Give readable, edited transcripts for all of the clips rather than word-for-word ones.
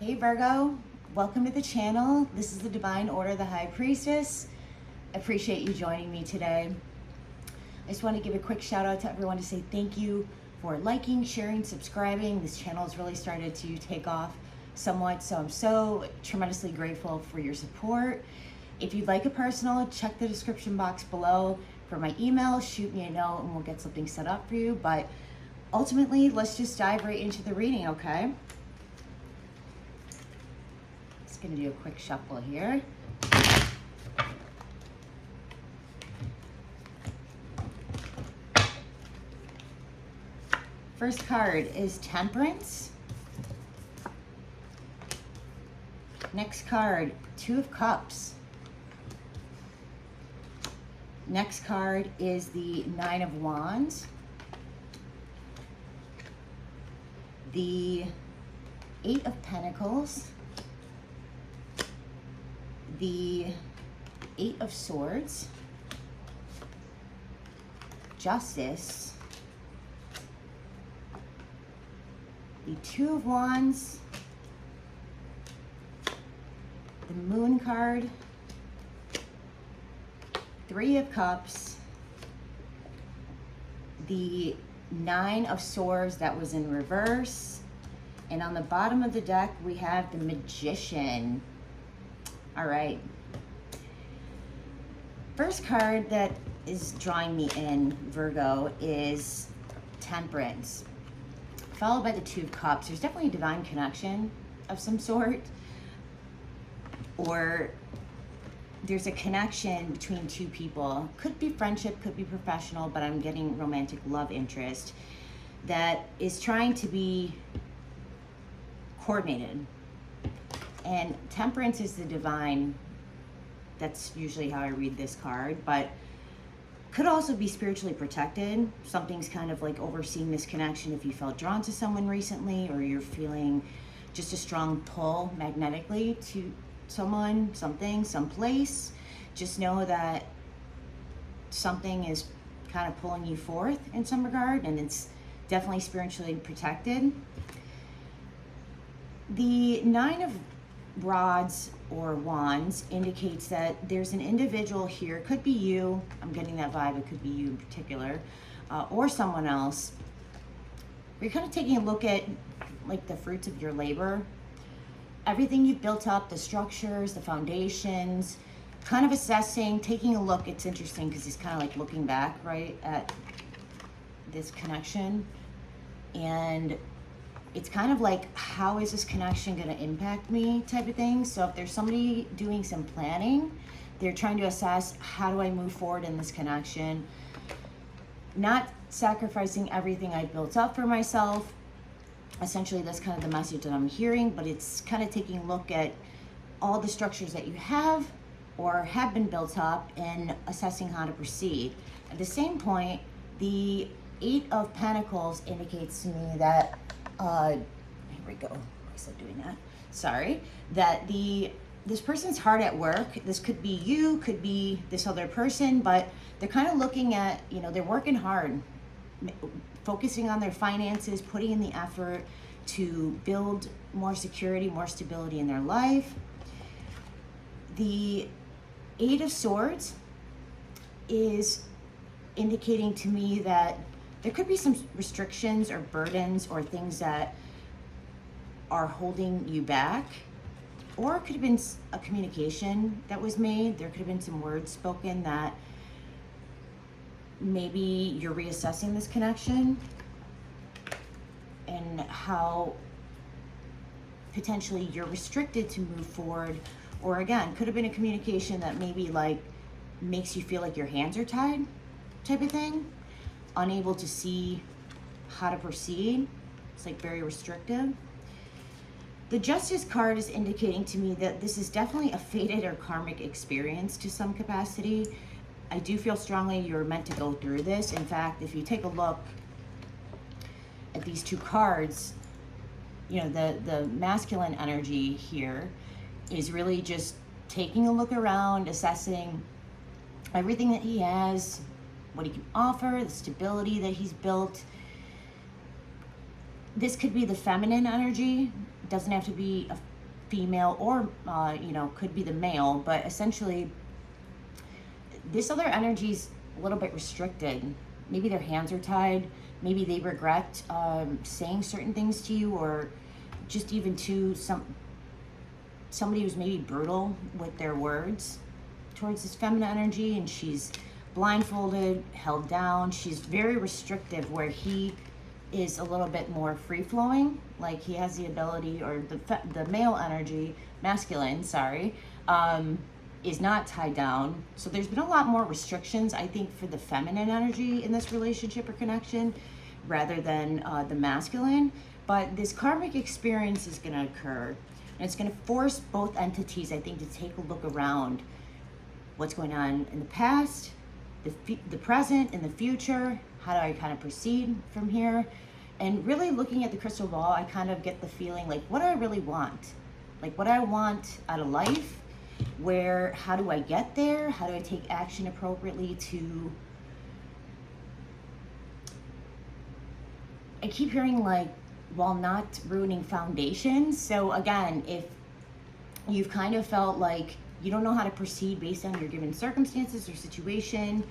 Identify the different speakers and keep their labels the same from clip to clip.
Speaker 1: Hey Virgo, welcome to the channel. This is the Divine Order, the High Priestess. Appreciate you joining me today. I just want to give a quick shout out to everyone to say thank you for liking, sharing, subscribing. This channel has really started to take off somewhat, so I'm so tremendously grateful for your support. If you'd like a personal, check the description box below for my email, shoot me a note and we'll get something set up for you. But ultimately, let's just dive right into the reading, okay? Just gonna do a quick shuffle here. First card is Temperance. Next card, Two of Cups. Next card is the Nine of Wands. The Eight of Pentacles. The Eight of Swords. Justice. The Two of Wands. The Moon card. Three of Cups, the Nine of Swords that was in reverse, and on the bottom of the deck we have the Magician. All right. First card that is drawing me in, Virgo, is Temperance, followed by the Two of Cups. There's definitely a divine connection of some sort, or there's a connection between two people. Could be friendship, could be professional, but I'm getting romantic love interest that is trying to be coordinated. And Temperance is the divine. That's usually how I read this card, but could also be spiritually protected. Something's kind of like overseeing this connection if you felt drawn to someone recently, or you're feeling just a strong pull magnetically to someone, something, someplace. Just know that something is kind of pulling you forth in some regard, and it's definitely spiritually protected. The Nine of Rods or Wands indicates that there's an individual here. Could be you. I'm getting that vibe. It could be you in particular, or someone else. You're kind of taking a look at like the fruits of your labor. Everything you've built up, the structures, the foundations, kind of assessing, taking a look. It's interesting because he's kind of like looking back, right, at this connection. And it's kind of like, how is this connection going to impact me type of thing. So if there's somebody doing some planning, they're trying to assess, how do I move forward in this connection? Not sacrificing everything I built up for myself. Essentially, that's kind of the message that I'm hearing, but it's kind of taking a look at all the structures that you have or have been built up and assessing how to proceed. At the same point, the Eight of Pentacles indicates to me that, here we go, why is it doing that? Sorry, that this person's hard at work. This could be you, could be this other person, but they're kind of looking at, they're working hard, focusing on their finances, putting in the effort to build more security, more stability in their life. The Eight of Swords is indicating to me that there could be some restrictions or burdens or things that are holding you back, or it could have been a communication that was made. There could have been some words spoken that maybe you're reassessing this connection and how potentially you're restricted to move forward. Or again, could have been a communication that maybe like makes you feel like your hands are tied type of thing, unable to see how to proceed. It's like very restrictive. The Justice card is indicating to me that this is definitely a fated or karmic experience to some capacity. I do feel strongly you're meant to go through this. In fact, if you take a look at these two cards, the masculine energy here is really just taking a look around, assessing everything that he has, what he can offer, the stability that he's built, This could be the feminine energy. It doesn't have to be a female, or could be the male, but essentially this other energy is a little bit restricted. Maybe their hands are tied. Maybe they regret saying certain things to you, or just even to somebody who's maybe brutal with their words towards this feminine energy, and she's blindfolded, held down. She's very restrictive, where he is a little bit more free-flowing, like he has the ability, or the male energy, masculine, sorry, is not tied down. So there's been a lot more restrictions, I think, for the feminine energy in this relationship or connection, rather than the masculine. But this karmic experience is going to occur, and it's going to force both entities, I think, to take a look around what's going on in the past, the present, and the future. How do I kind of proceed from here? And really looking at the crystal ball, I kind of get the feeling like, what do I really want? Like, what do I want out of life? How do I get there? How do I take action appropriately to... I keep hearing, like, while not ruining foundations. So again, if you've kind of felt like you don't know how to proceed based on your given circumstances or situation,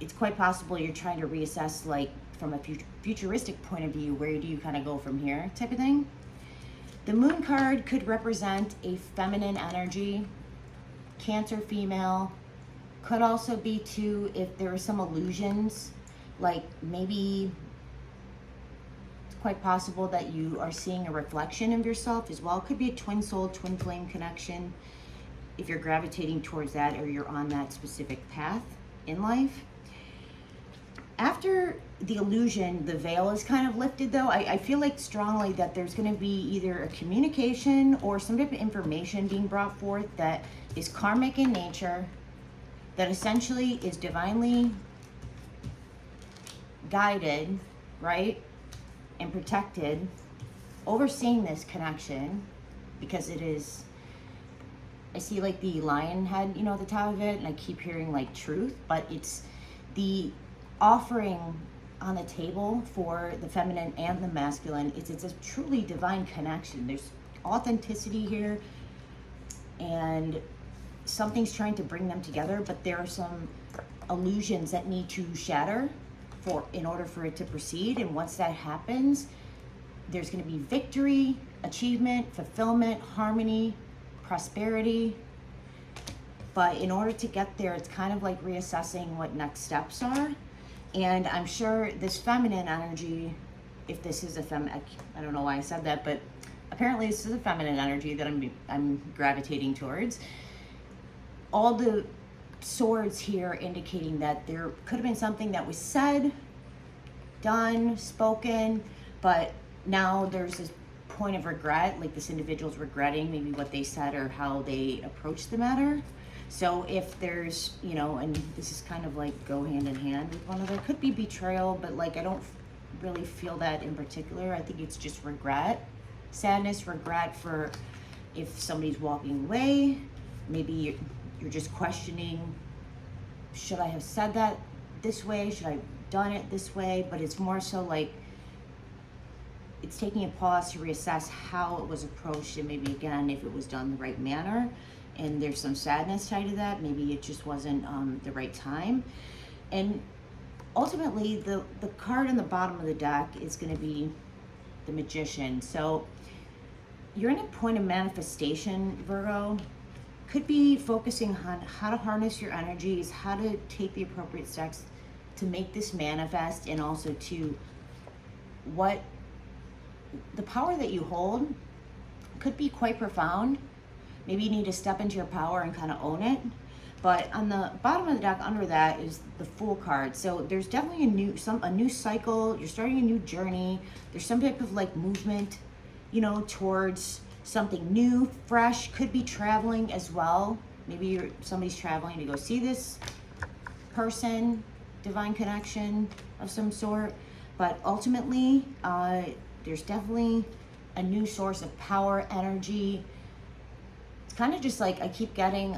Speaker 1: it's quite possible you're trying to reassess, like, from a futuristic point of view, where do you kind of go from here type of thing. The moon card could represent a feminine energy, Cancer female. Could also be too, if there are some illusions, like maybe it's quite possible that you are seeing a reflection of yourself as well. It could be a twin soul, twin flame connection, if you're gravitating towards that, or you're on that specific path in life. After the illusion, the veil is kind of lifted, though. I feel like strongly that there's going to be either a communication or some type of information being brought forth that is karmic in nature, that essentially is divinely guided, right, and protected, overseeing this connection, because it is, I see like the lion head, at the top of it, and I keep hearing like truth, but it's the offering on the table for the feminine and the masculine. It's a truly divine connection. There's authenticity here, and something's trying to bring them together, but there are some illusions that need to shatter in order for it to proceed. And once that happens, there's going to be victory, achievement, fulfillment, harmony, prosperity. But in order to get there, it's kind of like reassessing what next steps are. And I'm sure this feminine energy, if this is I don't know why I said that, but apparently this is a feminine energy that I'm gravitating towards. All the swords here indicating that there could have been something that was said, done, spoken, but now there's this point of regret, like this individual's regretting maybe what they said or how they approached the matter. So if there's, and this is kind of like go hand in hand with one another, could be betrayal, but like I don't really feel that in particular. I think it's just regret, sadness, regret for if somebody's walking away. Maybe you're just questioning, should I have said that this way? Should I have done it this way? But it's more so like it's taking a pause to reassess how it was approached, and maybe again if it was done the right manner. And there's some sadness tied to that. Maybe it just wasn't the right time. And ultimately, the card on the bottom of the deck is going to be the Magician. So you're in a point of manifestation, Virgo. Could be focusing on how to harness your energies, how to take the appropriate steps to make this manifest, and also to what the power that you hold could be quite profound. Maybe you need to step into your power and kind of own it. But on the bottom of the deck, under that, is the Fool card. So there's definitely a new cycle. You're starting a new journey. There's some type of like movement, towards something new, fresh. Could be traveling as well. Maybe somebody's traveling to go see this person, divine connection of some sort. But ultimately, there's definitely a new source of power, energy. Kind of just like I keep getting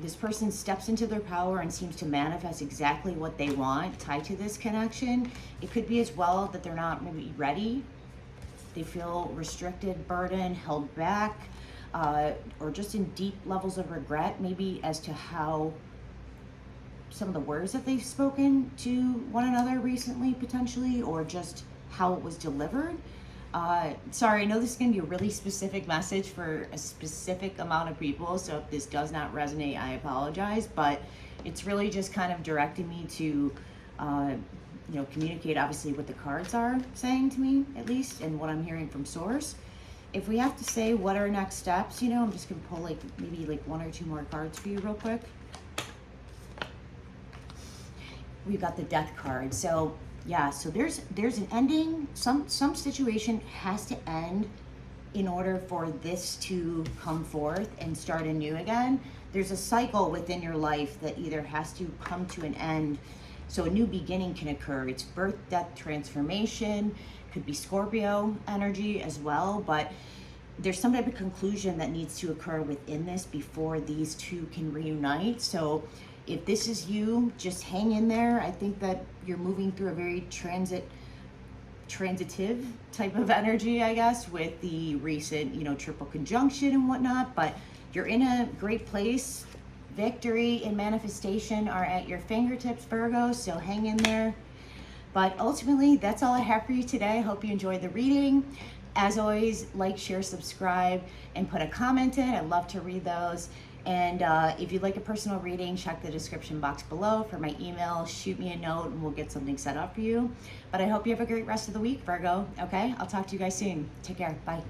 Speaker 1: this person steps into their power and seems to manifest exactly what they want tied to this connection. It could be as well that they're not maybe ready. They feel restricted, burdened, held back, or just in deep levels of regret, maybe as to how some of the words that they've spoken to one another recently, potentially, or just how it was delivered. Sorry, I know this is going to be a really specific message for a specific amount of people, so if this does not resonate, I apologize, but it's really just kind of directing me to, communicate obviously what the cards are saying to me, at least, and what I'm hearing from source. If we have to say what are next steps, I'm just going to pull maybe one or two more cards for you real quick. We've got the Death card. So yeah, so there's an ending. Some situation has to end in order for this to come forth and start anew again. There's a cycle within your life that either has to come to an end so a new beginning can occur. It's birth, death, transformation. Could be Scorpio energy as well, but there's some type of conclusion that needs to occur within this before these two can reunite. So if this is you, just hang in there. I think that you're moving through a very transitive type of energy, I guess, with the recent, triple conjunction and whatnot, but you're in a great place. Victory and manifestation are at your fingertips, Virgo, so hang in there. But ultimately, that's all I have for you today. I hope you enjoyed the reading. As always, like, share, subscribe, and put a comment in. I'd love to read those. And if you'd like a personal reading, check the description box below for my email. Shoot me a note and we'll get something set up for you. But I hope you have a great rest of the week, Virgo. Okay? I'll talk to you guys soon. Take care. Bye.